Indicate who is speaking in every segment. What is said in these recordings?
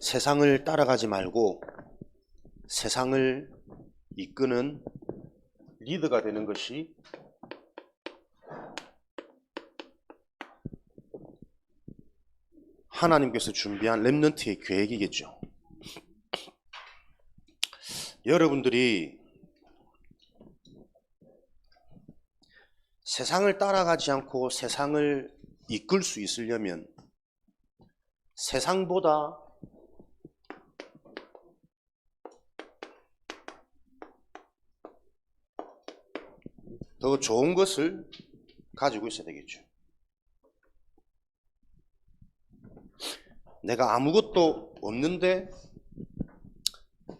Speaker 1: 세상을 따라가지 말고 세상을 이끄는 리더가 되는 것이 하나님께서 준비한 렘넌트의 계획이겠죠. 여러분들이 세상을 따라가지 않고 세상을 이끌 수 있으려면 세상보다 더 좋은 것을 가지고 있어야 되겠죠. 내가 아무것도 없는데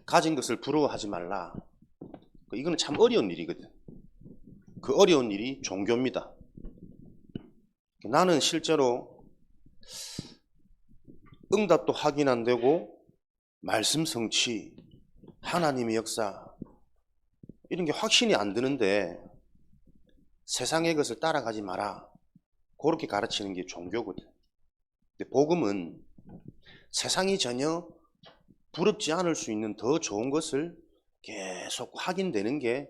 Speaker 1: 가진 것을 부러워하지 말라. 이거는 참 어려운 일이거든. 그 어려운 일이 종교입니다. 나는 실제로 응답도 확인 안 되고 말씀 성취, 하나님의 역사 이런 게 확신이 안 드는데 세상의 것을 따라가지 마라. 그렇게 가르치는 게 종교거든. 근데 복음은 세상이 전혀 부럽지 않을 수 있는 더 좋은 것을 계속 확인되는 게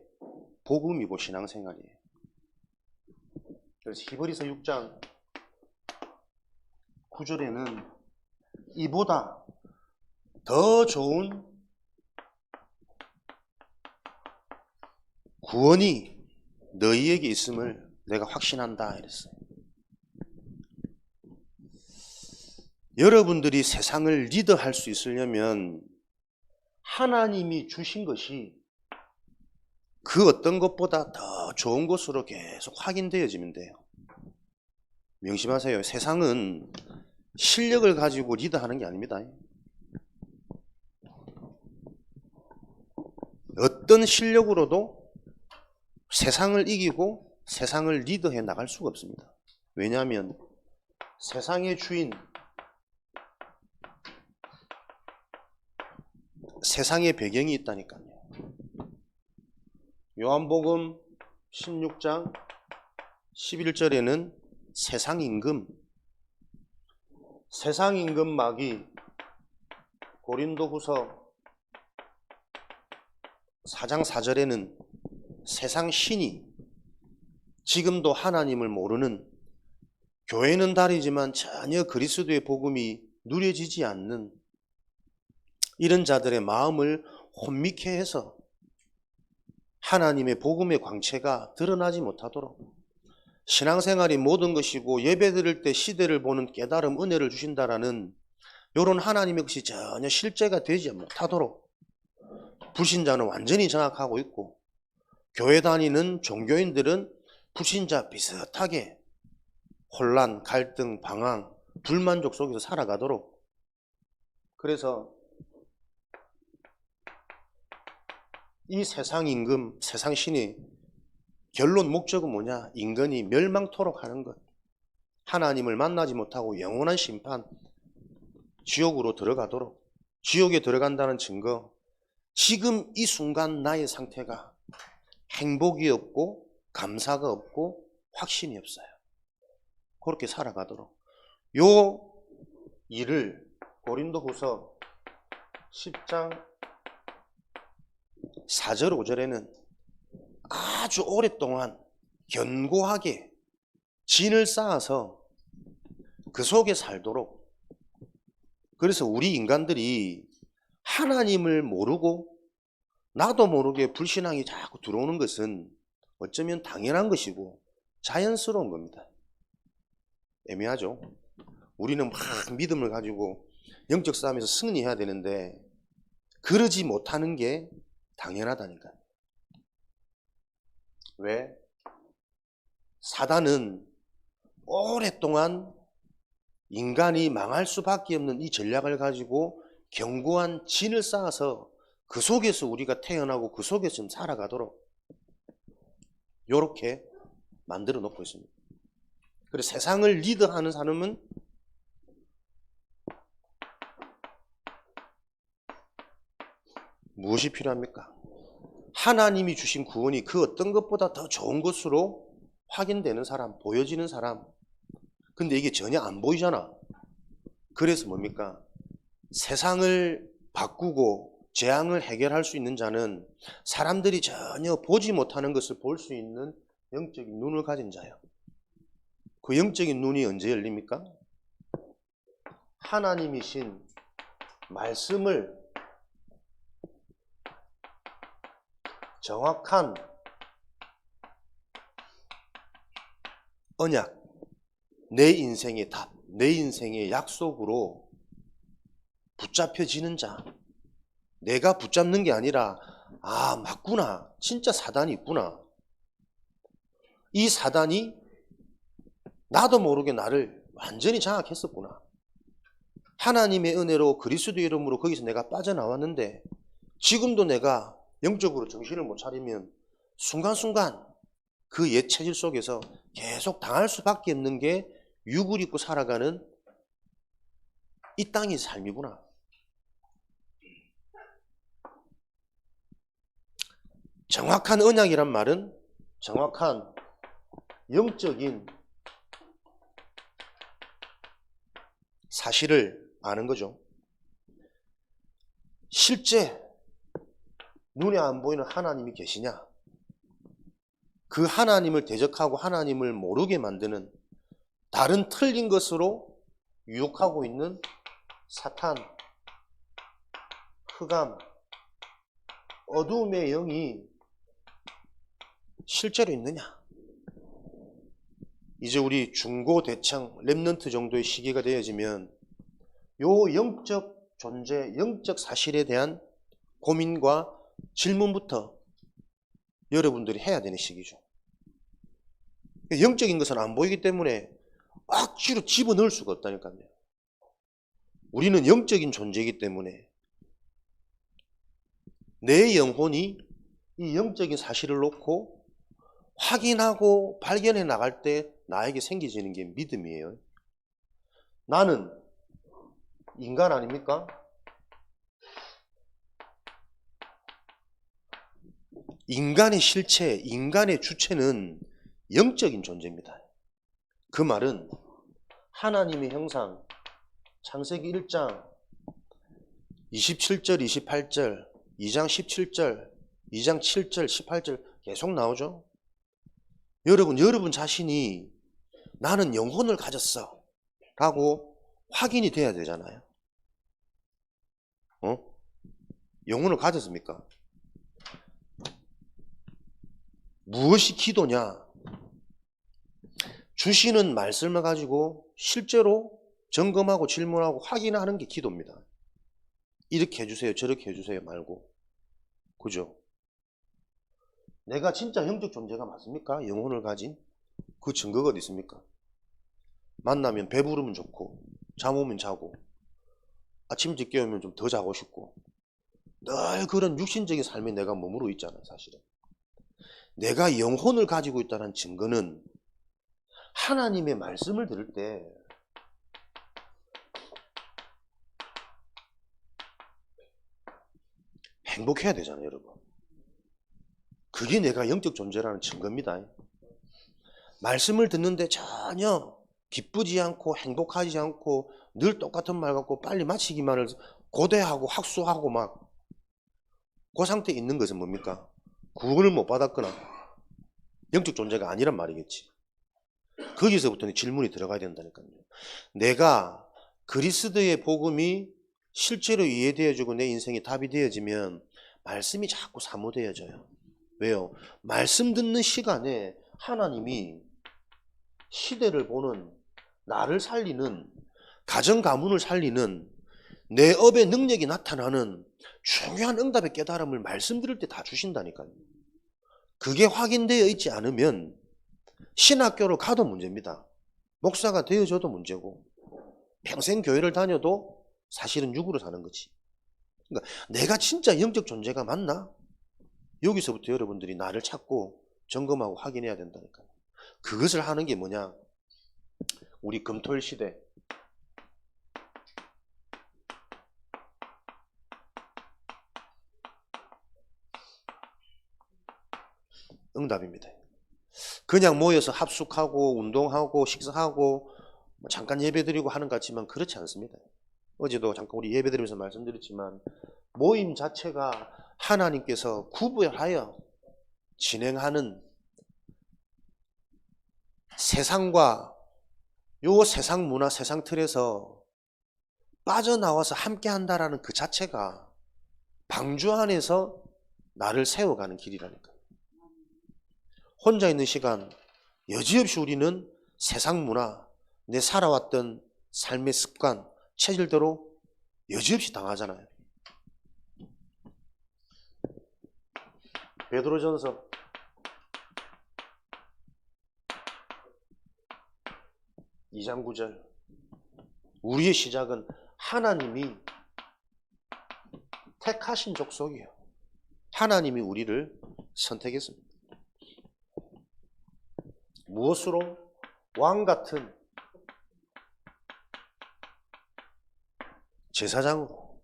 Speaker 1: 복음이고 신앙생활이에요. 그래서 히브리서 6장 9절에는 이보다 더 좋은 구원이 너희에게 있음을 내가 확신한다 이랬어요. 여러분들이 세상을 리더할 수 있으려면 하나님이 주신 것이 그 어떤 것보다 더 좋은 것으로 계속 확인되어지면 돼요. 명심하세요. 세상은 실력을 가지고 리더하는 게 아닙니다. 어떤 실력으로도 세상을 이기고 세상을 리더해 나갈 수가 없습니다. 왜냐하면 세상의 주인, 세상의 배경이 있다니까요. 요한복음 16장 11절에는 세상 임금 마귀, 고린도후서 4장 4절에는 세상 신이 지금도 하나님을 모르는, 교회는 다르지만 전혀 그리스도의 복음이 누려지지 않는 이런 자들의 마음을 혼미케 해서 하나님의 복음의 광채가 드러나지 못하도록, 신앙생활이 모든 것이고 예배 드릴 때 시대를 보는 깨달음, 은혜를 주신다라는 이런 하나님의 것이 전혀 실제가 되지 못하도록 불신자는 완전히 장악하고 있고, 교회 다니는 종교인들은 불신자 비슷하게 혼란, 갈등, 방황, 불만족 속에서 살아가도록. 그래서 이 세상 임금, 세상 신이 결론 목적은 뭐냐? 인간이 멸망토록 하는 것. 하나님을 만나지 못하고 영원한 심판, 지옥으로 들어가도록. 지옥에 들어간다는 증거, 지금 이 순간 나의 상태가 행복이 없고 감사가 없고 확신이 없어요. 그렇게 살아가도록. 요 일을 고린도후서 10장 4절 5절에는 아주 오랫동안 견고하게 진을 쌓아서 그 속에 살도록. 그래서 우리 인간들이 하나님을 모르고 나도 모르게 불신앙이 자꾸 들어오는 것은 어쩌면 당연한 것이고 자연스러운 겁니다. 애매하죠. 우리는 막 믿음을 가지고 영적 싸움에서 승리해야 되는데 그러지 못하는 게 당연하다니까요. 왜? 사단은 오랫동안 인간이 망할 수밖에 없는 이 전략을 가지고 견고한 진을 쌓아서 그 속에서 우리가 태어나고 그 속에서 좀 살아가도록 이렇게 만들어 놓고 있습니다. 그래서 세상을 리드하는 사람은 무엇이 필요합니까? 하나님이 주신 구원이 그 어떤 것보다 더 좋은 것으로 확인되는 사람, 보여지는 사람. 근데 이게 전혀 안 보이잖아. 그래서 뭡니까? 세상을 바꾸고 재앙을 해결할 수 있는 자는 사람들이 전혀 보지 못하는 것을 볼 수 있는 영적인 눈을 가진 자예요. 그 영적인 눈이 언제 열립니까? 하나님이신 말씀을 정확한 언약, 내 인생의 답, 내 인생의 약속으로 붙잡혀지는 자. 내가 붙잡는 게 아니라 아, 맞구나. 진짜 사단이 있구나. 이 사단이 나도 모르게 나를 완전히 장악했었구나. 하나님의 은혜로 그리스도의 이름으로 거기서 내가 빠져나왔는데 지금도 내가 영적으로 정신을 못 차리면 순간순간 그 옛 체질 속에서 계속 당할 수밖에 없는 게 육을 입고 살아가는 이 땅의 삶이구나. 정확한 언약이란 말은 정확한 영적인 사실을 아는 거죠. 실제 눈에 안 보이는 하나님이 계시냐? 그 하나님을 대적하고 하나님을 모르게 만드는 다른 틀린 것으로 유혹하고 있는 사탄, 흑암, 어두움의 영이 실제로 있느냐? 이제 우리 중고 대창 렘넌트 정도의 시기가 되어지면 요 영적 존재, 영적 사실에 대한 고민과 질문부터 여러분들이 해야 되는 시기죠. 영적인 것은 안 보이기 때문에 억지로 집어넣을 수가 없다니까요. 우리는 영적인 존재이기 때문에 내 영혼이 이 영적인 사실을 놓고 확인하고 발견해 나갈 때 나에게 생기지는 게 믿음이에요. 나는 인간 아닙니까? 인간의 실체, 인간의 주체는 영적인 존재입니다. 그 말은 하나님의 형상, 창세기 1장 27절, 28절, 2장 17절, 2장 7절, 18절 계속 나오죠. 여러분 자신이 나는 영혼을 가졌어 라고 확인이 돼야 되잖아요. 영혼을 가졌습니까? 무엇이 기도냐? 주시는 말씀을 가지고 실제로 점검하고 질문하고 확인하는 게 기도입니다. 이렇게 해주세요, 저렇게 해주세요 말고. 그죠? 내가 진짜 영적 존재가 맞습니까? 영혼을 가진? 그 증거가 어디 있습니까? 만나면 배부르면 좋고, 잠 오면 자고, 아침 늦게 오면 좀 더 자고 싶고, 늘 그런 육신적인 삶에 내가 머무르고 있잖아요, 사실은. 내가 영혼을 가지고 있다는 증거는 하나님의 말씀을 들을 때 행복해야 되잖아요, 여러분. 그게 내가 영적 존재라는 증거입니다. 말씀을 듣는데 전혀 기쁘지 않고 행복하지 않고 늘 똑같은 말 갖고 빨리 마치기만을 고대하고 학수하고 막 그 상태에 있는 것은 뭡니까? 구원을 못 받았거나 영적 존재가 아니란 말이겠지. 거기서부터는 질문이 들어가야 된다니까요. 내가 그리스도의 복음이 실제로 이해되어지고 내 인생의 답이 되어지면 말씀이 자꾸 사모되어져요. 왜요? 말씀 듣는 시간에 하나님이 시대를 보는, 나를 살리는, 가정 가문을 살리는 내 업의 능력이 나타나는 중요한 응답의 깨달음을 말씀 들을 때 다 주신다니까요. 그게 확인되어 있지 않으면 신학교를 가도 문제입니다. 목사가 되어져도 문제고 평생 교회를 다녀도 사실은 육으로 사는 거지. 그러니까 내가 진짜 영적 존재가 맞나? 여기서부터 여러분들이 나를 찾고 점검하고 확인해야 된다니까요. 그것을 하는 게 뭐냐? 우리 금토일 시대 응답입니다. 그냥 모여서 합숙하고 운동하고 식사하고 잠깐 예배드리고 하는 것 같지만 그렇지 않습니다. 어제도 잠깐 우리 예배드리면서 말씀드렸지만 모임 자체가 하나님께서 구별하여 진행하는 세상과 요 세상 문화, 세상 틀에서 빠져나와서 함께 한다라는 그 자체가 방주 안에서 나를 세워가는 길이라니까. 혼자 있는 시간 여지없이 우리는 세상 문화, 내 살아왔던 삶의 습관, 체질대로 여지없이 당하잖아요. 베드로전서 2장 9절. 우리의 시작은 하나님이 택하신 족속이에요. 하나님이 우리를 선택했습니다. 무엇으로? 왕 같은 제사장으로.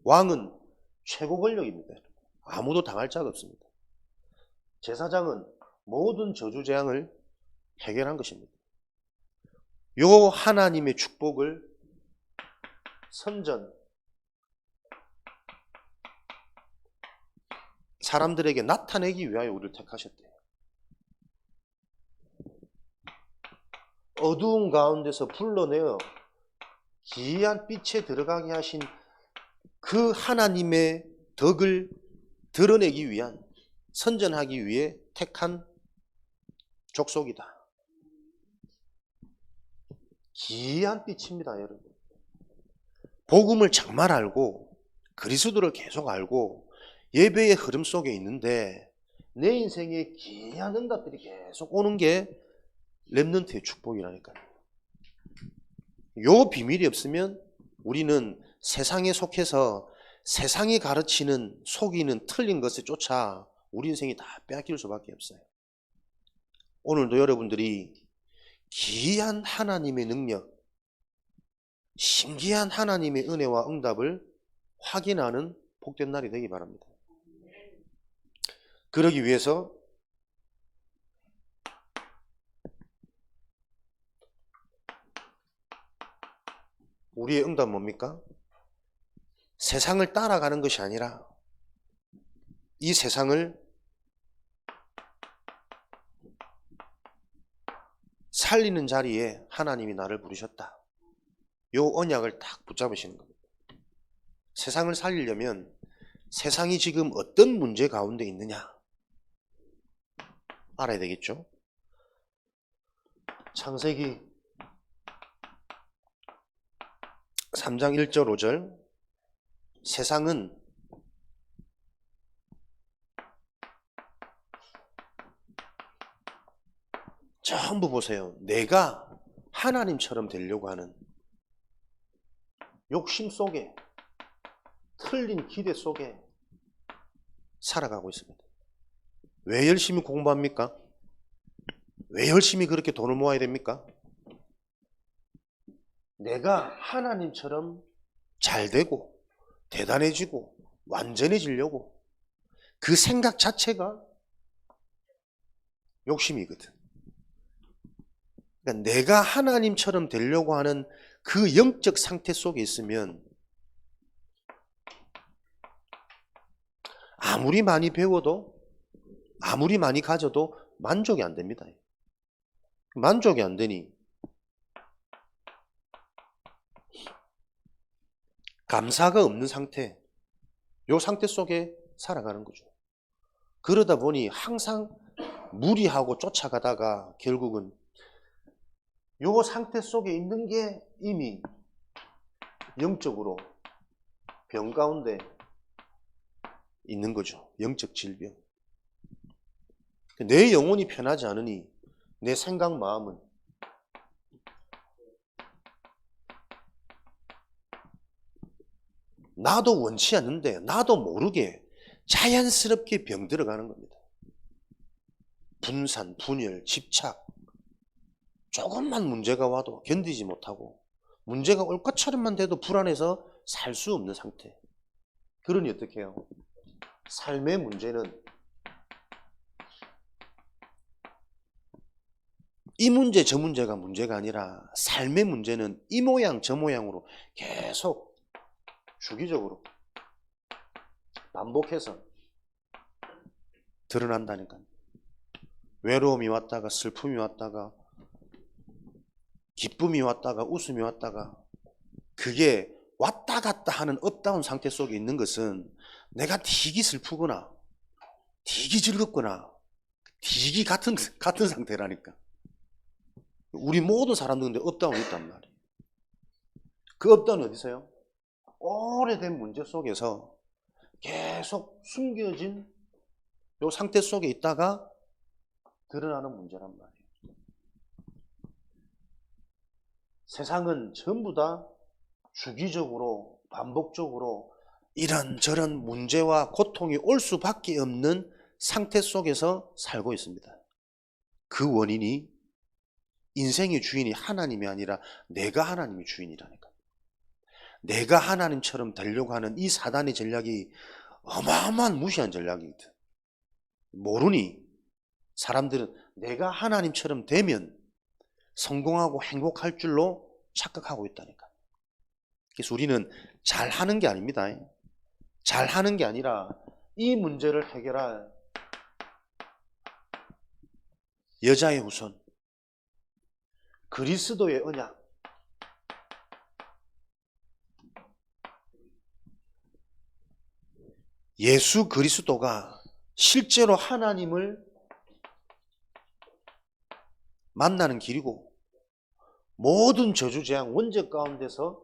Speaker 1: 왕은 최고 권력입니다. 아무도 당할 자가 없습니다. 제사장은 모든 저주재앙을 해결한 것입니다. 요 하나님의 축복을 선전, 사람들에게 나타내기 위하여 우리를 택하셨대요. 어두운 가운데서 불러내어 기이한 빛에 들어가게 하신 그 하나님의 덕을 드러내기 위한, 선전하기 위해 택한 족속이다. 기이한 빛입니다, 여러분. 복음을 정말 알고 그리스도를 계속 알고 예배의 흐름 속에 있는데 내 인생에 기이한 응답들이 계속 오는 게 렘넌트의 축복이라니까요. 요 비밀이 없으면 우리는 세상에 속해서 세상이 가르치는 속이는 틀린 것에 쫓아 우리 인생이 다 빼앗길 수밖에 없어요. 오늘도 여러분들이 기이한 하나님의 능력, 신기한 하나님의 은혜와 응답을 확인하는 복된 날이 되기 바랍니다. 그러기 위해서 우리의 응답은 뭡니까? 세상을 따라가는 것이 아니라 이 세상을 살리는 자리에 하나님이 나를 부르셨다. 요 언약을 딱 붙잡으시는 겁니다. 세상을 살리려면 세상이 지금 어떤 문제 가운데 있느냐 알아야 되겠죠? 창세기 3장 1절 5절. 세상은 전부 보세요. 내가 하나님처럼 되려고 하는 욕심 속에, 틀린 기대 속에 살아가고 있습니다. 왜 열심히 공부합니까? 왜 열심히 그렇게 돈을 모아야 됩니까? 내가 하나님처럼 잘 되고 대단해지고 완전해지려고. 그 생각 자체가 욕심이거든. 그러니까 내가 하나님처럼 되려고 하는 그 영적 상태 속에 있으면 아무리 많이 배워도 아무리 많이 가져도 만족이 안 됩니다. 만족이 안 되니 감사가 없는 상태, 요 상태 속에 살아가는 거죠. 그러다 보니 항상 무리하고 쫓아가다가 결국은 요 상태 속에 있는 게 이미 영적으로 병 가운데 있는 거죠. 영적 질병. 내 영혼이 편하지 않으니 내 생각 마음은 나도 원치 않는데 나도 모르게 자연스럽게 병들어가는 겁니다. 분산, 분열, 집착. 조금만 문제가 와도 견디지 못하고 문제가 올 것처럼만 돼도 불안해서 살 수 없는 상태. 그러니 어떻게 해요? 삶의 문제는 이 문제 저 문제가 문제가 아니라 삶의 문제는 이 모양 저 모양으로 계속 주기적으로 반복해서 드러난다니까요. 외로움이 왔다가 슬픔이 왔다가 기쁨이 왔다가 웃음이 왔다가, 그게 왔다 갔다 하는 업다운 상태 속에 있는 것은 내가 되게 슬프거나 되게 즐겁거나 되게 같은 상태라니까. 우리 모든 사람들 근데 업다운이 있단 말이에요. 그 업다운이 어디서요? 오래된 문제 속에서 계속 숨겨진 요 상태 속에 있다가 드러나는 문제란 말이에요. 세상은 전부 다 주기적으로 반복적으로 이런저런 문제와 고통이 올 수밖에 없는 상태 속에서 살고 있습니다. 그 원인이 인생의 주인이 하나님이 아니라 내가 하나님의 주인이라니까. 내가 하나님처럼 되려고 하는 이 사단의 전략이 어마어마한 무시한 전략이거든. 모르니 사람들은 내가 하나님처럼 되면 성공하고 행복할 줄로 착각하고 있다니까. 그래서 우리는 잘하는 게 아닙니다. 잘하는 게 아니라 이 문제를 해결할 여자의 후손, 그리스도의 언약, 예수 그리스도가 실제로 하나님을 만나는 길이고 모든 저주재앙 원죄 가운데서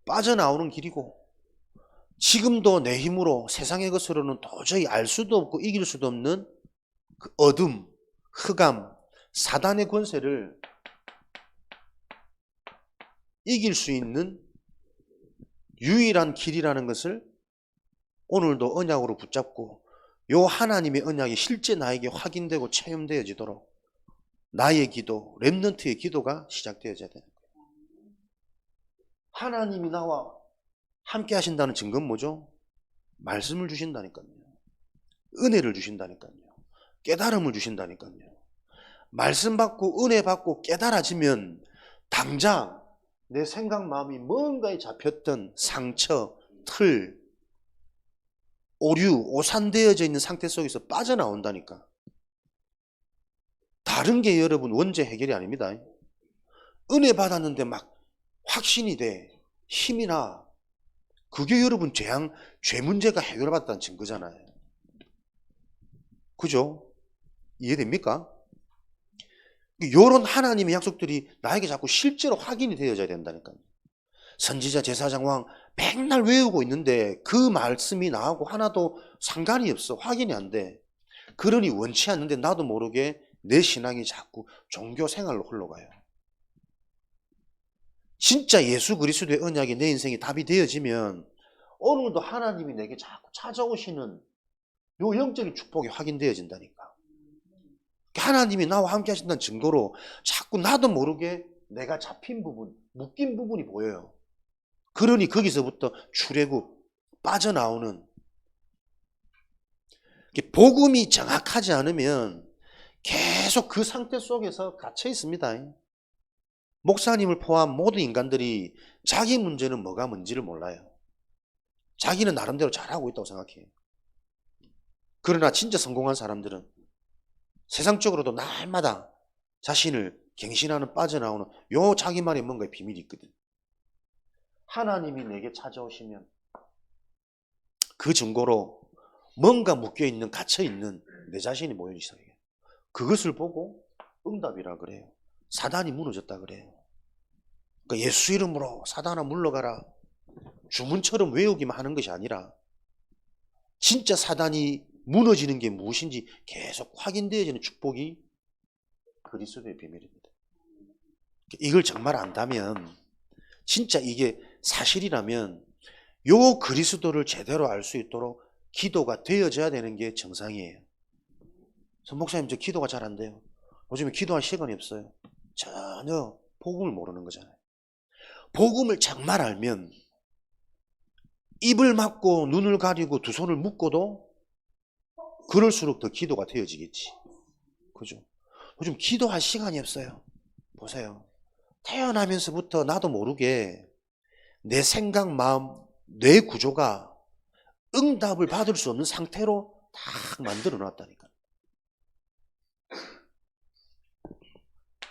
Speaker 1: 빠져나오는 길이고, 지금도 내 힘으로 세상의 것으로는 도저히 알 수도 없고 이길 수도 없는 그 어둠, 흑암, 사단의 권세를 이길 수 있는 유일한 길이라는 것을 오늘도 언약으로 붙잡고 요 하나님의 언약이 실제 나에게 확인되고 체험되어지도록 나의 기도, 렘넌트의 기도가 시작되어져야 되는 거예요. 하나님이 나와 함께 하신다는 증거는 뭐죠? 말씀을 주신다니까요. 은혜를 주신다니까요. 깨달음을 주신다니까요. 말씀 받고 은혜 받고 깨달아지면 당장 내 생각 마음이 뭔가에 잡혔던 상처, 틀, 오류, 오산되어져 있는 상태 속에서 빠져나온다니까. 다른 게 여러분 원죄 해결이 아닙니다. 은혜 받았는데 막 확신이 돼, 힘이 나. 그게 여러분 죄 문제가 해결받았다는 증거잖아요. 그죠? 이해됩니까? 이런 하나님의 약속들이 나에게 자꾸 실제로 확인이 되어져야 된다니까요. 선지자, 제사장, 왕 맨날 외우고 있는데 그 말씀이 나하고 하나도 상관이 없어. 확인이 안 돼. 그러니 원치 않는데 나도 모르게 내 신앙이 자꾸 종교 생활로 흘러가요. 진짜 예수 그리스도의 언약이 내 인생에 답이 되어지면 오늘도 하나님이 내게 자꾸 찾아오시는 요 영적인 축복이 확인되어진다니까. 하나님이 나와 함께 하신다는 증거로 자꾸 나도 모르게 내가 잡힌 부분, 묶인 부분이 보여요. 그러니 거기서부터 출애굽, 빠져나오는, 복음이 정확하지 않으면 계속 그 상태 속에서 갇혀 있습니다. 목사님을 포함 모든 인간들이 자기 문제는 뭐가 뭔지를 몰라요. 자기는 나름대로 잘하고 있다고 생각해요. 그러나 진짜 성공한 사람들은 세상적으로도 날마다 자신을 갱신하는, 빠져나오는 요 자기만의 뭔가의 비밀이 있거든. 하나님이 내게 찾아오시면 그 증거로 뭔가 묶여있는, 갇혀있는 내 자신이 모여 있어요. 그것을 보고 응답이라 그래요. 사단이 무너졌다 그래요. 그러니까 예수 이름으로 사단아 물러가라, 주문처럼 외우기만 하는 것이 아니라 진짜 사단이 무너지는 게 무엇인지 계속 확인되어지는 축복이 그리스도의 비밀입니다. 이걸 정말 안다면, 진짜 이게 사실이라면 요 그리스도를 제대로 알 수 있도록 기도가 되어져야 되는 게 정상이에요. 목사님 저 기도가 잘 안 돼요. 요즘에 기도할 시간이 없어요. 전혀 복음을 모르는 거잖아요. 복음을 정말 알면 입을 막고 눈을 가리고 두 손을 묶어도 그럴수록 더 기도가 되어지겠지. 그죠? 요즘 기도할 시간이 없어요. 보세요. 태어나면서부터 나도 모르게 내 생각, 마음, 뇌 구조가 응답을 받을 수 없는 상태로 딱 만들어 놨다니까.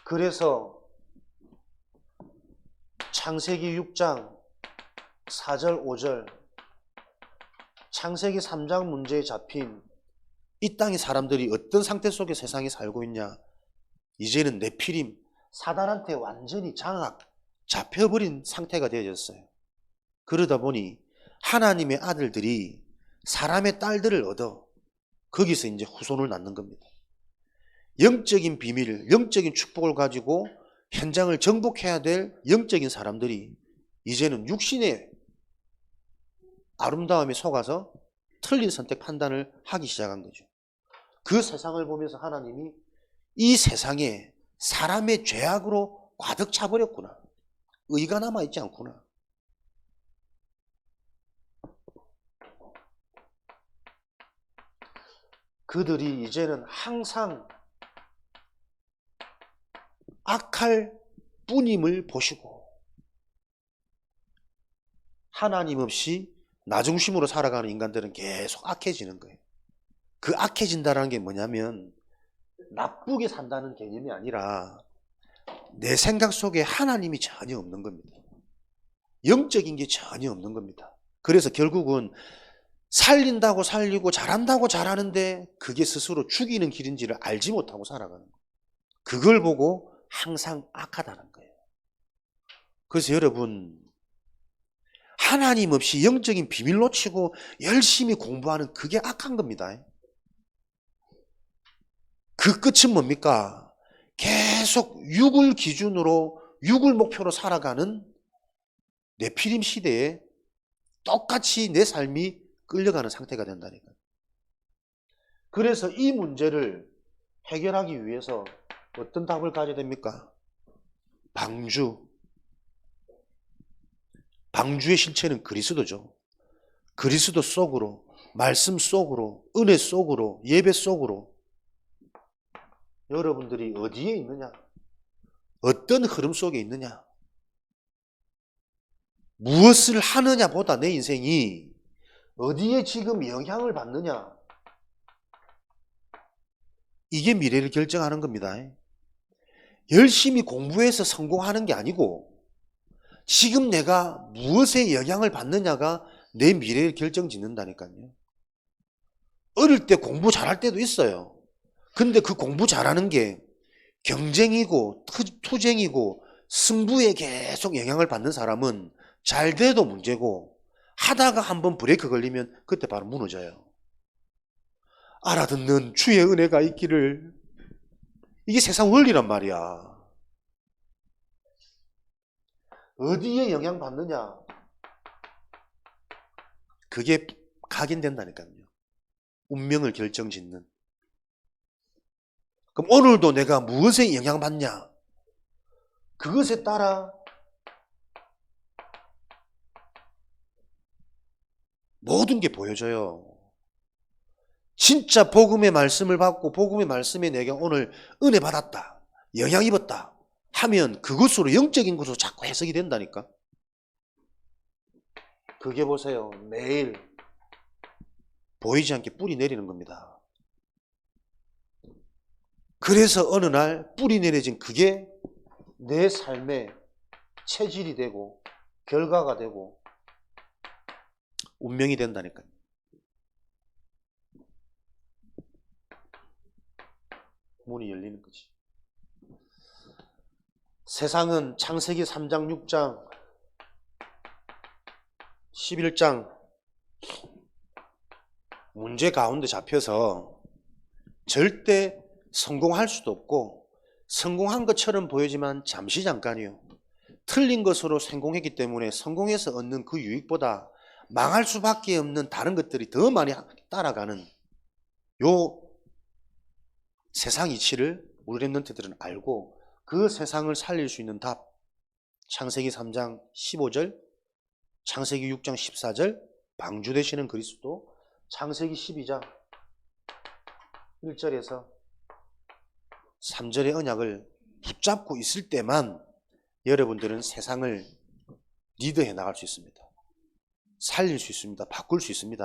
Speaker 1: 그래서 창세기 6장 4절 5절 창세기 3장 문제에 잡힌 이 땅의 사람들이 어떤 상태 속에 세상에 살고 있냐. 이제는 네피림, 사단한테 완전히 잡혀버린 상태가 되어졌어요. 그러다 보니 하나님의 아들들이 사람의 딸들을 얻어 거기서 이제 후손을 낳는 겁니다. 영적인 비밀, 영적인 축복을 가지고 현장을 정복해야 될 영적인 사람들이 이제는 육신의 아름다움에 속아서 틀린 선택 판단을 하기 시작한 거죠. 그 세상을 보면서 하나님이 이 세상에 사람의 죄악으로 가득 차버렸구나. 의가 남아있지 않구나. 그들이 이제는 항상 악할 뿐임을 보시고 하나님 없이 나 중심으로 살아가는 인간들은 계속 악해지는 거예요. 그 악해진다는 게 뭐냐면 나쁘게 산다는 개념이 아니라 내 생각 속에 하나님이 전혀 없는 겁니다. 영적인 게 전혀 없는 겁니다. 그래서 결국은 살린다고 살리고 잘한다고 잘하는데 그게 스스로 죽이는 길인지를 알지 못하고 살아가는 거예요. 그걸 보고 항상 악하다는 거예요. 그래서 여러분, 하나님 없이 영적인 비밀 놓치고 열심히 공부하는 그게 악한 겁니다. 그 끝은 뭡니까? 계속 육을 기준으로 육을 목표로 살아가는 네피림 시대에 똑같이 내 삶이 끌려가는 상태가 된다니까요. 그래서 이 문제를 해결하기 위해서 어떤 답을 가져야 됩니까? 방주. 방주의 실체는 그리스도죠. 그리스도 속으로, 말씀 속으로, 은혜 속으로, 예배 속으로 여러분들이 어디에 있느냐? 어떤 흐름 속에 있느냐? 무엇을 하느냐보다 내 인생이 어디에 지금 영향을 받느냐? 이게 미래를 결정하는 겁니다. 열심히 공부해서 성공하는 게 아니고 지금 내가 무엇에 영향을 받느냐가 내 미래를 결정짓는다니까요. 어릴 때 공부 잘할 때도 있어요. 근데 그 공부 잘하는 게 경쟁이고 투쟁이고 승부에 계속 영향을 받는 사람은 잘 돼도 문제고 하다가 한번 브레이크 걸리면 그때 바로 무너져요. 알아듣는 주의 은혜가 있기를. 이게 세상 원리란 말이야. 어디에 영향받느냐? 그게 각인된다니까요. 운명을 결정짓는. 그럼 오늘도 내가 무엇에 영향받냐? 그것에 따라 모든 게 보여져요. 진짜 복음의 말씀을 받고 복음의 말씀에 내가 오늘 은혜 받았다, 영향 입었다 하면 그것으로 영적인 것으로 자꾸 해석이 된다니까. 그게 보세요. 매일 보이지 않게 뿌리 내리는 겁니다. 그래서 어느 날 뿌리 내려진 그게 내 삶의 체질이 되고 결과가 되고 운명이 된다니까요. 문이 열리는 거지. 세상은 창세기 3장 6장 11장 문제 가운데 잡혀서 절대 성공할 수도 없고 성공한 것처럼 보이지만 잠시 잠깐이요. 틀린 것으로 성공했기 때문에 성공해서 얻는 그 유익보다 망할 수밖에 없는 다른 것들이 더 많이 따라가는 요 세상 이치를 우리 랩런트들은 알고 그 세상을 살릴 수 있는 답, 창세기 3장 15절, 창세기 6장 14절, 방주 되시는 그리스도, 창세기 12장 1절에서 3절의 언약을 붙잡고 있을 때만 여러분들은 세상을 리드해 나갈 수 있습니다. 살릴 수 있습니다. 바꿀 수 있습니다.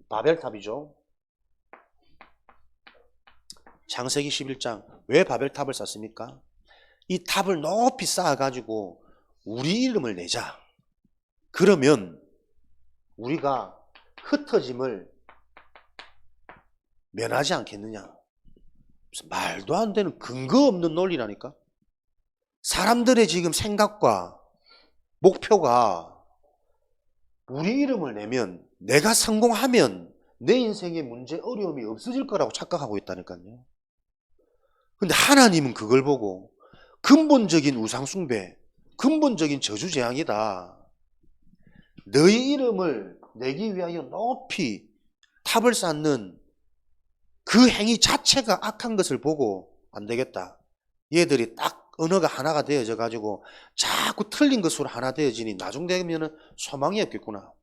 Speaker 1: 바벨탑이죠. 창세기 11장. 왜 바벨탑을 쌓습니까? 이 탑을 높이 쌓아가지고 우리 이름을 내자. 그러면 우리가 흩어짐을 면하지 않겠느냐. 말도 안 되는 근거 없는 논리라니까. 사람들의 지금 생각과 목표가 우리 이름을 내면, 내가 성공하면 내 인생의 문제, 어려움이 없어질 거라고 착각하고 있다니까요. 근데 하나님은 그걸 보고 근본적인 우상숭배, 근본적인 저주재앙이다. 너희 이름을 내기 위하여 높이 탑을 쌓는 그 행위 자체가 악한 것을 보고 안 되겠다. 얘들이 딱 언어가 하나가 되어져 가지고 자꾸 틀린 것으로 하나 되어지니 나중 되면은 소망이 없겠구나.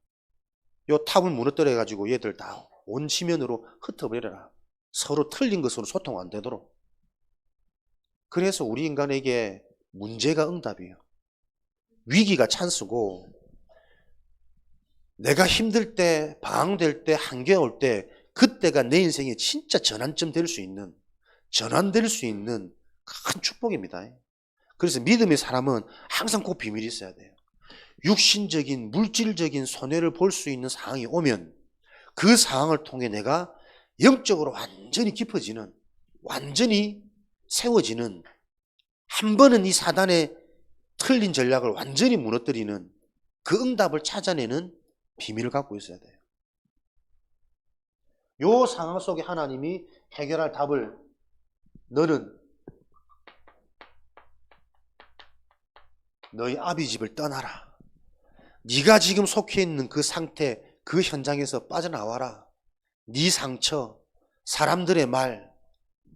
Speaker 1: 요 탑을 무너뜨려 가지고 얘들 다 온 지면으로 흩어버려라. 서로 틀린 것으로 소통 안 되도록. 그래서 우리 인간에게 문제가 응답이에요. 위기가 찬스고, 내가 힘들 때, 방황될 때, 한계 올 때, 그때가 내 인생에 진짜 전환점 될 수 있는, 전환될 수 있는 큰 축복입니다. 그래서 믿음의 사람은 항상 꼭 비밀이 있어야 돼요. 육신적인, 물질적인 손해를 볼 수 있는 상황이 오면 그 상황을 통해 내가 영적으로 완전히 깊어지는, 완전히 세워지는, 한 번은 이 사단의 틀린 전략을 완전히 무너뜨리는 그 응답을 찾아내는 비밀을 갖고 있어야 돼요. 이 상황 속에 하나님이 해결할 답을, 너는 너희 아비 집을 떠나라. 네가 지금 속해 있는 그 상태, 그 현장에서 빠져나와라. 네 상처, 사람들의 말,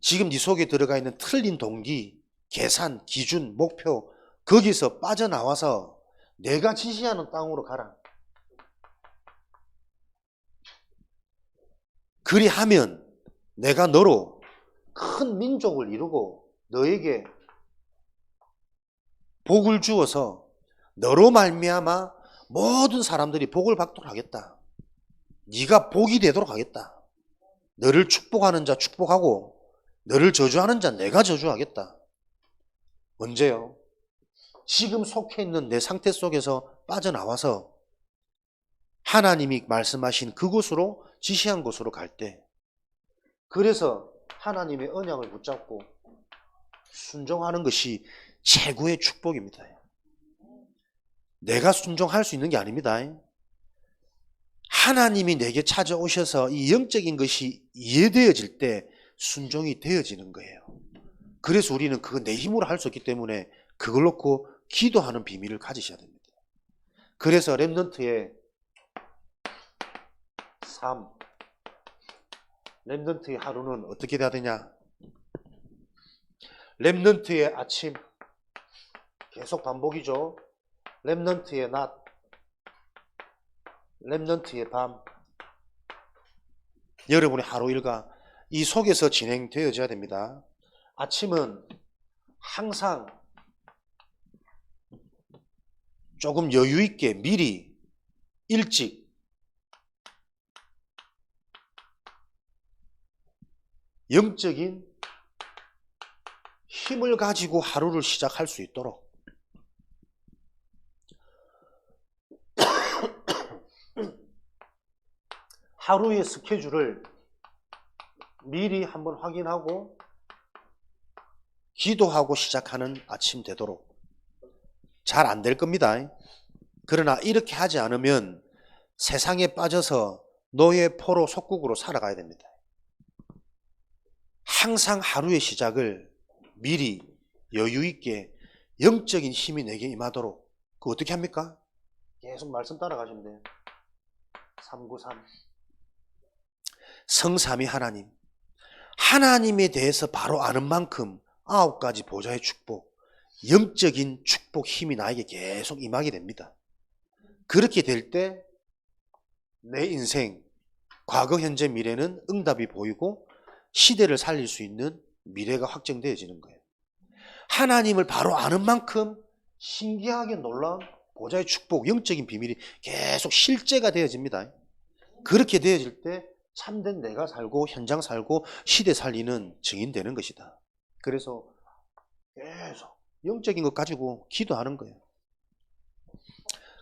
Speaker 1: 지금 네 속에 들어가 있는 틀린 동기, 계산, 기준, 목표, 거기서 빠져나와서 내가 지시하는 땅으로 가라. 그리하면 내가 너로 큰 민족을 이루고 너에게 복을 주어서 너로 말미암아 모든 사람들이 복을 받도록 하겠다. 네가 복이 되도록 하겠다. 너를 축복하는 자 축복하고 너를 저주하는 자 내가 저주하겠다. 언제요? 지금 속해 있는 내 상태 속에서 빠져나와서 하나님이 말씀하신 그곳으로, 지시한 곳으로 갈 때, 그래서 하나님의 언약을 붙잡고 순종하는 것이 최고의 축복입니다. 내가 순종할 수 있는 게 아닙니다. 하나님이 내게 찾아오셔서 이 영적인 것이 이해되어질 때 순종이 되어지는 거예요. 그래서 우리는 그거 내 힘으로 할 수 없기 때문에 그걸 놓고 기도하는 비밀을 가지셔야 됩니다. 그래서 렘넌트의 삶, 렘넌트의 하루는 어떻게 돼야 되냐? 렘넌트의 아침, 계속 반복이죠. 렘넌트의 낮, 렘넌트의 밤. 여러분의 하루 일과 이 속에서 진행되어져야 됩니다. 아침은 항상 조금 여유 있게 미리 일찍 영적인 힘을 가지고 하루를 시작할 수 있도록 하루의 스케줄을 미리 한번 확인하고 기도하고 시작하는 아침 되도록. 잘 안 될 겁니다. 그러나 이렇게 하지 않으면 세상에 빠져서 노예 포로 속국으로 살아가야 됩니다. 항상 하루의 시작을 미리 여유 있게 영적인 힘이 내게 임하도록. 그거 어떻게 합니까? 계속 말씀 따라가시면 돼요. 393. 성삼위 하나님, 하나님에 대해서 바로 아는 만큼 9가지 보좌의 축복, 영적인 축복 힘이 나에게 계속 임하게 됩니다. 그렇게 될 때 내 인생, 과거, 현재, 미래는 응답이 보이고 시대를 살릴 수 있는 미래가 확정되어지는 거예요. 하나님을 바로 아는 만큼 신기하게 놀라운 보좌의 축복, 영적인 비밀이 계속 실제가 되어집니다. 그렇게 되어질 때 참된 내가 살고 현장 살고 시대 살리는 증인 되는 것이다. 그래서 계속 영적인 것 가지고 기도하는 거예요.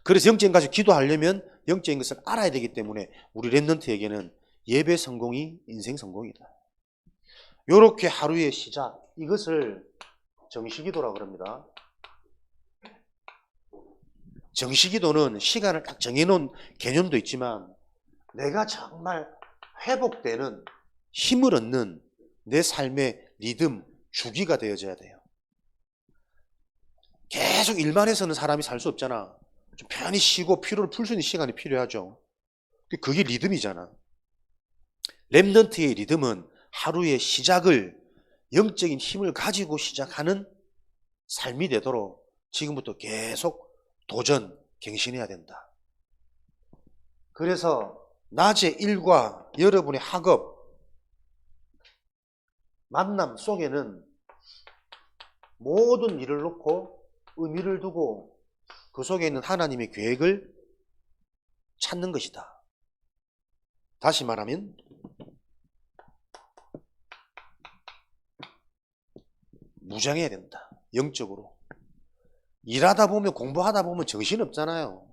Speaker 1: 그래서 영적인 것 가지고 기도하려면 영적인 것을 알아야 되기 때문에 우리 랩런트에게는 예배 성공이 인생 성공이다. 요렇게 하루의 시작, 이것을 정시기도라고 합니다. 정시기도는 시간을 딱 정해놓은 개념도 있지만 내가 정말 회복되는 힘을 얻는 내 삶의 리듬, 주기가 되어져야 돼요. 계속 일만 해서는 사람이 살 수 없잖아. 좀 편히 쉬고 피로를 풀 수 있는 시간이 필요하죠. 그게 리듬이잖아. 랩런트의 리듬은 하루의 시작을 영적인 힘을 가지고 시작하는 삶이 되도록 지금부터 계속 도전, 갱신해야 된다. 그래서 낮의 일과 여러분의 학업, 만남 속에는 모든 일을 놓고 의미를 두고 그 속에 있는 하나님의 계획을 찾는 것이다. 다시 말하면 무장해야 된다. 영적으로. 일하다 보면, 공부하다 보면 정신없잖아요.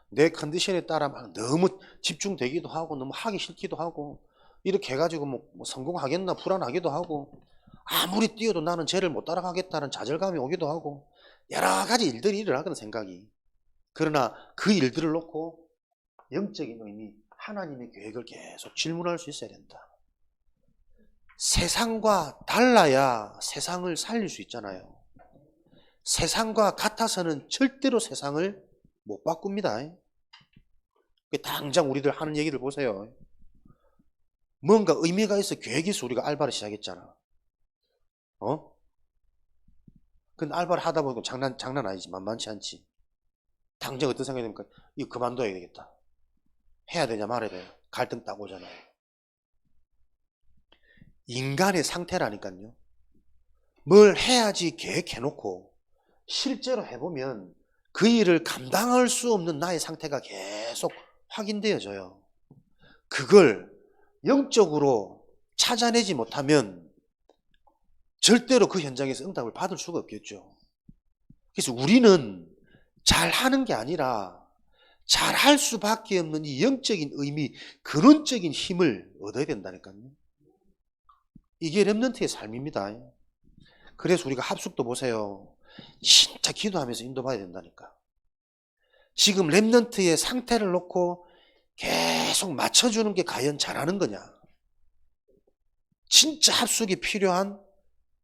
Speaker 1: 내 컨디션에 따라 막 너무 집중되기도 하고 너무 하기 싫기도 하고 이렇게 해가지고 뭐 성공하겠나 불안하기도 하고 아무리 뛰어도 나는 쟤를 못 따라가겠다는 좌절감이 오기도 하고 여러 가지 일들이 일어나거든, 생각이. 그러나 그 일들을 놓고 영적인 의미, 하나님의 계획을 계속 질문할 수 있어야 된다. 세상과 달라야 세상을 살릴 수 있잖아요. 세상과 같아서는 절대로 세상을 못 바꿉니다. 당장 우리들 하는 얘기를 보세요. 뭔가 의미가 있어 계획이 있어 우리가 알바를 시작했잖아. 근데 알바를 하다 보니까 장난 아니지. 만만치 않지. 당장 어떤 생각이 듭니까? 이거 그만둬야 되겠다. 해야 되냐 말아야 되냐. 갈등 딱 오잖아요. 인간의 상태라니까요. 뭘 해야지 계획해놓고 실제로 해보면 그 일을 감당할 수 없는 나의 상태가 계속 확인되어져요. 그걸 영적으로 찾아내지 못하면 절대로 그 현장에서 응답을 받을 수가 없겠죠. 그래서 우리는 잘하는 게 아니라 잘할 수밖에 없는 이 영적인 의미, 근원적인 힘을 얻어야 된다니까요. 이게 랩런트의 삶입니다. 그래서 우리가 합숙도 보세요. 진짜 기도하면서 인도받아야 된다니까. 지금 랩런트의 상태를 놓고 계속 맞춰주는 게 과연 잘하는 거냐. 진짜 합숙이 필요한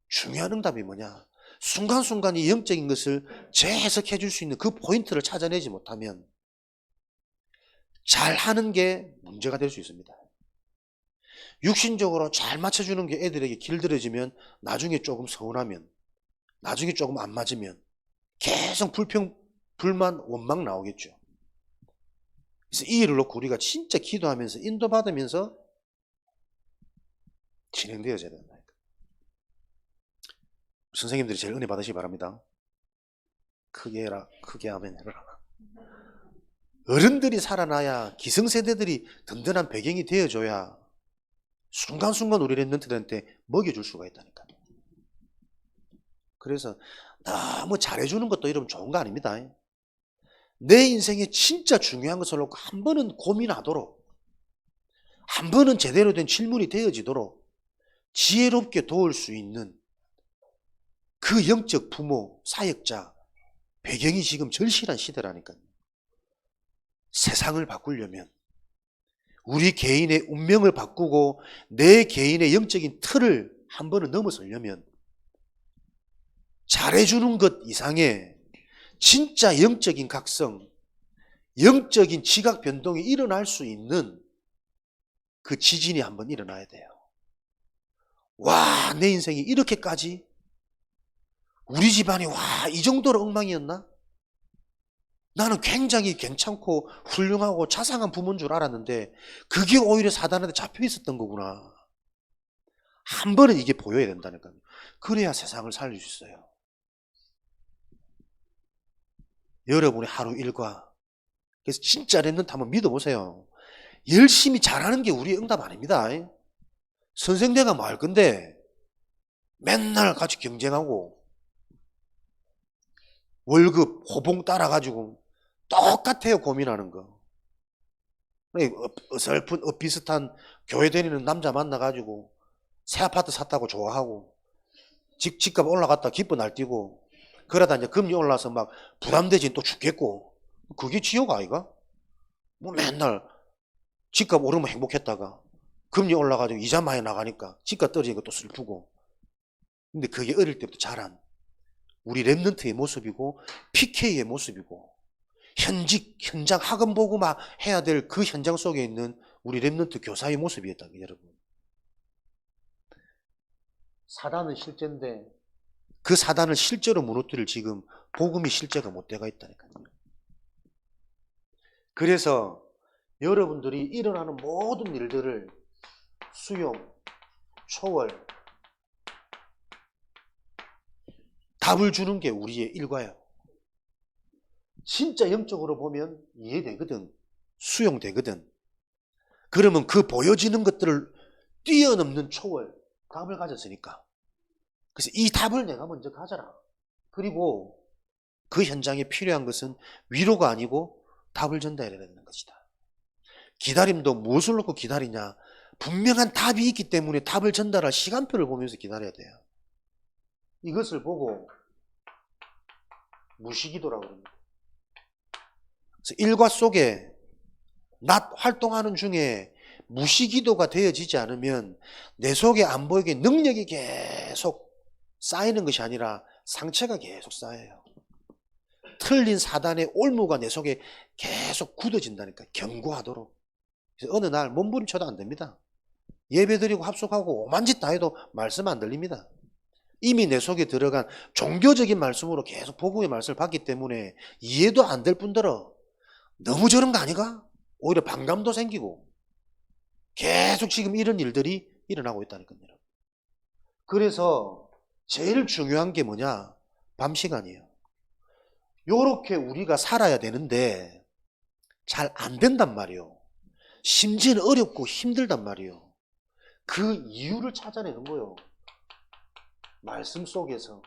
Speaker 1: 중요한 응답이 뭐냐. 순간순간 이 영적인 것을 재해석해 줄 수 있는 그 포인트를 찾아내지 못하면 잘하는 게 문제가 될 수 있습니다. 육신적으로 잘 맞춰주는 게 애들에게 길들여지면 나중에 조금 서운하면 나중에 조금 안 맞으면 계속 불만, 원망 나오겠죠. 그래서 이 일을 놓고 우리가 진짜 기도하면서 인도받으면서 진행되어져야 된다. 선생님들이 제일 은혜 받으시기 바랍니다. 크게 해라, 크게 하면 해라. 어른들이 살아나야 기성세대들이 든든한 배경이 되어줘야 순간순간 우리 랩런트들한테 먹여줄 수가 있다니까. 그래서 너무 잘해주는 것도 이러면 좋은 거 아닙니다. 내 인생에 진짜 중요한 것을 놓고 한 번은 고민하도록, 한 번은 제대로 된 질문이 되어지도록 지혜롭게 도울 수 있는 그 영적 부모, 사역자, 배경이 지금 절실한 시대라니까요. 세상을 바꾸려면, 우리 개인의 운명을 바꾸고 내 개인의 영적인 틀을 한 번은 넘어서려면 잘해주는 것 이상의 진짜 영적인 각성, 영적인 지각 변동이 일어날 수 있는 그 지진이 한번 일어나야 돼요. 와, 내 인생이 이렇게까지? 우리 집안이 와, 이 정도로 엉망이었나? 나는 굉장히 괜찮고 훌륭하고 자상한 부모인 줄 알았는데 그게 오히려 사단한테 잡혀 있었던 거구나. 한 번은 이게 보여야 된다니까요. 그래야 세상을 살릴 수 있어요. 여러분의 하루 일과. 그래서 진짜 랩런트 한번 믿어보세요. 열심히 잘하는 게 우리의 응답 아닙니다. 선생대가 뭐 할 건데 맨날 같이 경쟁하고 월급 호봉 따라가지고 똑같아요. 고민하는 거. 어설픈 비슷한 교회 다니는 남자 만나가지고 새 아파트 샀다고 좋아하고 집값 올라갔다 기뻐 날뛰고 그러다 이제 금리 올라서 막 부담되진 또 죽겠고 그게 지옥 아이가? 뭐 맨날 집값 오르면 행복했다가 금리 올라가지고 이자 많이 나가니까 집값 떨어지는 것도 슬프고. 근데 그게 어릴 때부터 자란 우리 랩런트의 모습이고 PK의 모습이고 현장 학원 보고 막 해야 될 그 현장 속에 있는 우리 랩런트 교사의 모습이었다. 여러분. 사단은 실제인데 그 사단을 실제로 무너뜨릴 지금 복음이 실제가 못 돼가 있다니까요. 그래서 여러분들이 일어나는 모든 일들을 수용, 초월, 답을 주는 게 우리의 일과예요. 진짜 영적으로 보면 이해되거든. 수용되거든. 그러면 그 보여지는 것들을 뛰어넘는 초월, 답을 가졌으니까. 그래서 이 답을 내가 먼저 가져라. 그리고 그 현장에 필요한 것은 위로가 아니고 답을 전달해야 되는 것이다. 기다림도 무엇을 놓고 기다리냐. 분명한 답이 있기 때문에 답을 전달할 시간표를 보면서 기다려야 돼요. 이것을 보고 무시기도라고 합니다. 그래서 일과 속에 낮 활동하는 중에 무시기도가 되어지지 않으면 내 속에 안 보이게 능력이 계속 쌓이는 것이 아니라 상처가 계속 쌓여요. 틀린 사단의 올무가 내 속에 계속 굳어진다니까. 견고하도록. 그래서 어느 날 몸부림쳐도 안 됩니다. 예배드리고 합숙하고 오만 짓 다 해도 말씀 안 들립니다. 이미 내 속에 들어간 종교적인 말씀으로 계속 복음의 말씀을 받기 때문에 이해도 안 될 뿐더러 너무 저런 거 아니가? 오히려 반감도 생기고 계속 지금 이런 일들이 일어나고 있다니까요. 그래서 제일 중요한 게 뭐냐? 밤 시간이에요. 요렇게 우리가 살아야 되는데 잘 안 된단 말이에요. 심지어는 어렵고 힘들단 말이에요. 그 이유를 찾아내는 거예요. 말씀 속에서,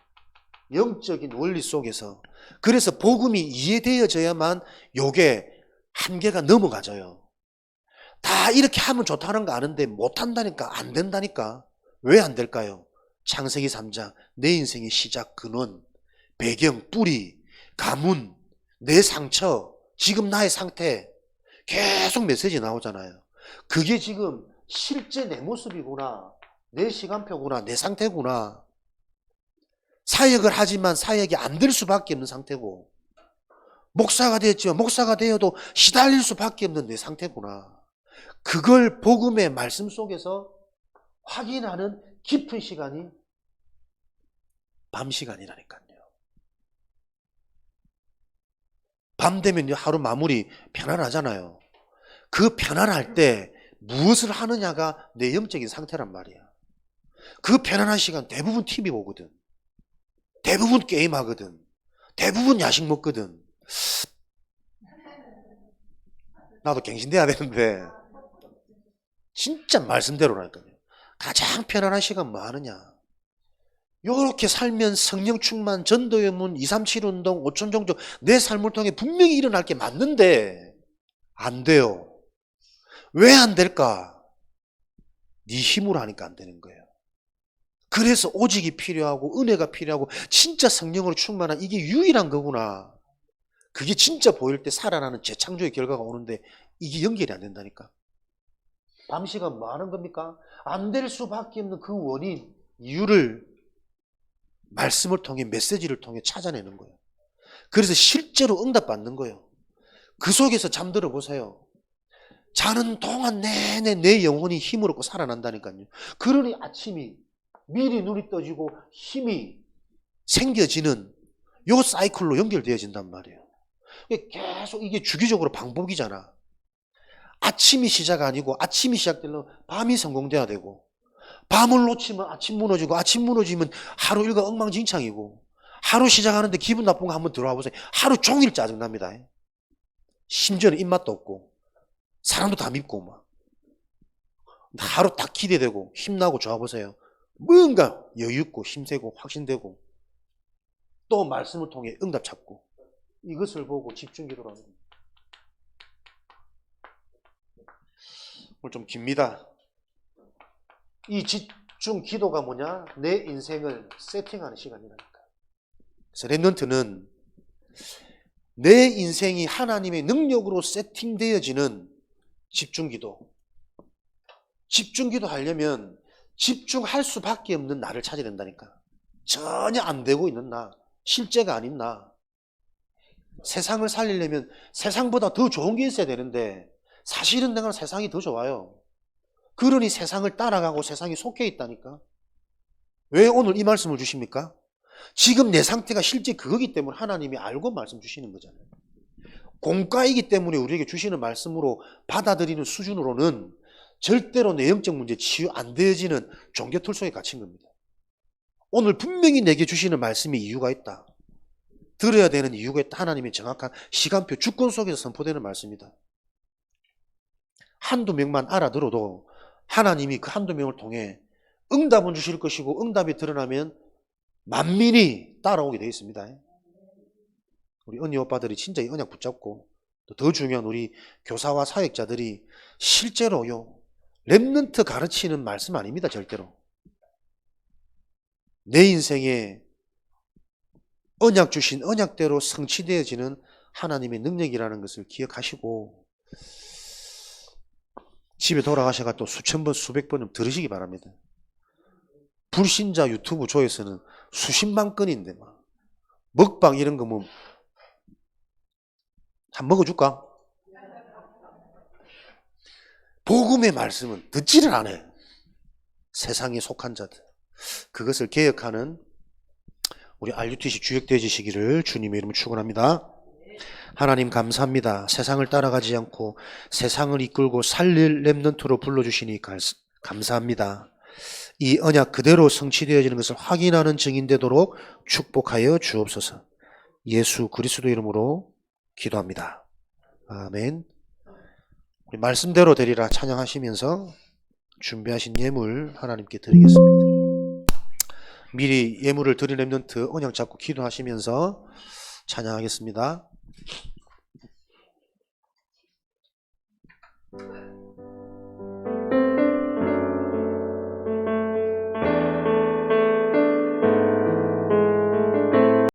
Speaker 1: 영적인 원리 속에서. 그래서 복음이 이해되어져야만 요게 한계가 넘어가져요. 다 이렇게 하면 좋다는 거 아는데 못한다니까, 안 된다니까. 왜 안 될까요? 창세기 3장, 내 인생의 시작, 근원, 배경, 뿌리, 가문, 내 상처, 지금 나의 상태 계속 메시지 나오잖아요. 그게 지금 실제 내 모습이구나, 내 시간표구나, 내 상태구나. 사역을 하지만 사역이 안 될 수밖에 없는 상태고, 목사가 되었지만 목사가 되어도 시달릴 수밖에 없는 내 상태구나. 그걸 복음의 말씀 속에서 확인하는 깊은 시간이 밤 시간이라니까요. 밤 되면 하루 마무리 편안하잖아요. 그 편안할 때 무엇을 하느냐가 내 영적인 상태란 말이야. 그 편안한 시간 대부분 TV 보거든. 대부분 게임하거든. 대부분 야식 먹거든. 나도 갱신돼야 되는데 진짜 말씀대로라니까요. 가장 편안한 시간 뭐 하느냐. 요렇게 살면 성령 충만, 전도의 문, 237 운동, 5천 종족 내 삶을 통해 분명히 일어날 게 맞는데 안 돼요. 왜 안 될까? 네 힘으로 하니까 안 되는 거예요. 그래서 오직이 필요하고 은혜가 필요하고 진짜 성령으로 충만한 이게 유일한 거구나. 그게 진짜 보일 때 살아나는 재창조의 결과가 오는데 이게 연결이 안 된다니까. 밤 시간 뭐 하는 겁니까? 안 될 수밖에 없는 그 원인, 이유를 말씀을 통해 메시지를 통해 찾아내는 거예요. 그래서 실제로 응답받는 거예요. 그 속에서 잠들어 보세요. 자는 동안 내내 내 영혼이 힘을 얻고 살아난다니까요. 그러니 아침이 미리 눈이 떠지고 힘이 생겨지는 요 사이클로 연결되어진단 말이에요. 계속 이게 주기적으로 반복이잖아. 아침이 시작 아니고 아침이 시작되려면 밤이 성공돼야 되고, 밤을 놓치면 아침 무너지고, 아침 무너지면 하루 일과 엉망진창이고, 하루 시작하는데 기분 나쁜 거 한번 들어와 보세요. 하루 종일 짜증납니다. 심지어는 입맛도 없고 사람도 다 밉고 막. 하루 딱 기대되고 힘나고 좋아 보세요. 뭔가 여유있고 힘세고 확신되고 또 말씀을 통해 응답 찾고, 이것을 보고 집중 기도를 하는 겁니다. 오늘 좀 깁니다. 이 집중 기도가 뭐냐? 내 인생을 세팅하는 시간이라니까. 그래서 랩런트는 내 인생이 하나님의 능력으로 세팅되어지는 집중 기도. 집중 기도 하려면 집중할 수밖에 없는 나를 찾아야 된다니까. 전혀 안 되고 있는 나, 실제가 아닌 나. 세상을 살리려면 세상보다 더 좋은 게 있어야 되는데 사실은 내가 세상이 더 좋아요. 그러니 세상을 따라가고 세상에 속해 있다니까. 왜 오늘 이 말씀을 주십니까? 지금 내 상태가 실제 그거기 때문에 하나님이 알고 말씀 주시는 거잖아요. 공과이기 때문에 우리에게 주시는 말씀으로 받아들이는 수준으로는 절대로 내 영적 문제 치유 안 되어지는 종교틀 속에 갇힌 겁니다. 오늘 분명히 내게 주시는 말씀이 이유가 있다. 들어야 되는 이유가 있다. 하나님의 정확한 시간표, 주권 속에서 선포되는 말씀이다. 한두 명만 알아들어도 하나님이 그 한두 명을 통해 응답은 주실 것이고, 응답이 드러나면 만민이 따라오게 되어 있습니다. 우리 언니 오빠들이 진짜 이 언약 붙잡고, 또 더 중요한 우리 교사와 사역자들이 실제로요, 랩런트 가르치는 말씀 아닙니다. 절대로. 내 인생에 언약 주신 언약대로 성취되어지는 하나님의 능력이라는 것을 기억하시고, 집에 돌아가셔가 또 수천 번 수백 번 좀 들으시기 바랍니다. 불신자 유튜브 조회수는 수십만 건인데 막 먹방 이런 거 뭐 한 먹어줄까? 복음의 말씀은 듣지를 않아요. 세상에 속한 자들. 그것을 개혁하는 우리 RUTC 주역되어지시기를 주님의 이름으로 축원합니다. 하나님 감사합니다. 세상을 따라가지 않고 세상을 이끌고 살릴 렘넌트로 불러주시니 감사합니다. 이 언약 그대로 성취되어지는 것을 확인하는 증인 되도록 축복하여 주옵소서. 예수 그리스도 이름으로 기도합니다. 아멘. 우리 말씀대로 되리라 찬양하시면서 준비하신 예물 하나님께 드리겠습니다. 미리 예물을 드린 렘넌트 언약 잡고 기도하시면서 찬양하겠습니다.